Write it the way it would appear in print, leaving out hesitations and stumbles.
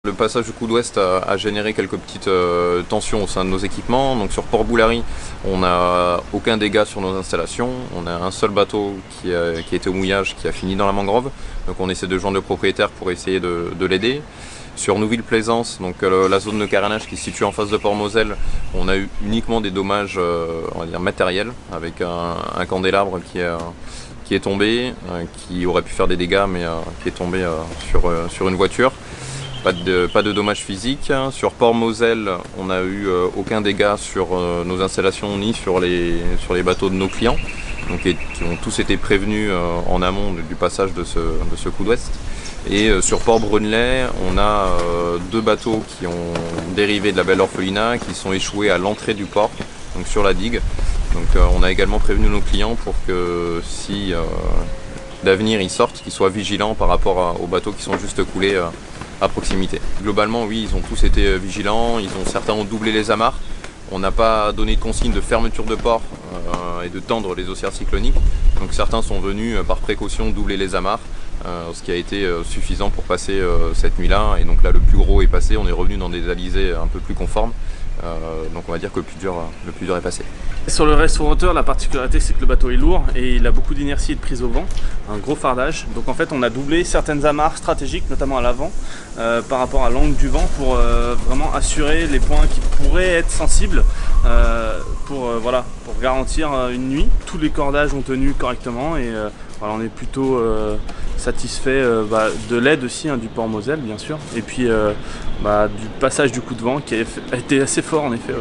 Le passage du coup d'Ouest a généré quelques petites tensions au sein de nos équipements. Donc sur Port-Boulary, on n'a aucun dégât sur nos installations. On a un seul bateau qui était au mouillage, qui a fini dans la mangrove. Donc on essaie de joindre le propriétaire pour essayer de l'aider. Sur Nouville-Plaisance, donc la zone de carénage qui se situe en face de Port-Moselle, on a eu uniquement des dommages on va dire matériels, avec un candélabre qui est tombé, qui aurait pu faire des dégâts, mais qui est tombé sur une voiture. Pas de dommages physiques. Sur Port-Moselle, on n'a eu aucun dégât sur nos installations ni sur les bateaux de nos clients, donc qui ont tous été prévenus en amont du passage de ce coup d'Ouest. Et sur Port-Brunelay, on a deux bateaux qui ont dérivé de la belle Orphelina, qui sont échoués à l'entrée du port, donc sur la digue. Donc on a également prévenu nos clients pour que si d'avenir ils sortent, qu'ils soient vigilants par rapport aux bateaux qui sont juste coulés à proximité. Globalement, oui, ils ont tous été vigilants, certains ont doublé les amarres. On n'a pas donné de consigne de fermeture de port et de tendre les haussières cycloniques. Donc certains sont venus par précaution doubler les amarres, ce qui a été suffisant pour passer cette nuit-là. Et donc là, le plus gros est passé, on est revenu dans des alizés un peu plus conformes. Donc on va dire que le plus dur est passé. Sur le restaurateur, la particularité c'est que le bateau est lourd et il a beaucoup d'inertie et de prise au vent, un gros fardage. Donc en fait on a doublé certaines amarres stratégiques, notamment à l'avant, par rapport à l'angle du vent pour vraiment assurer les points qui pourraient être sensibles pour garantir une nuit. Tous les cordages ont tenu correctement et voilà, on est plutôt satisfait de l'aide aussi du Port-Moselle bien sûr, et puis du passage du coup de vent qui a été assez fort en effet. Ouais.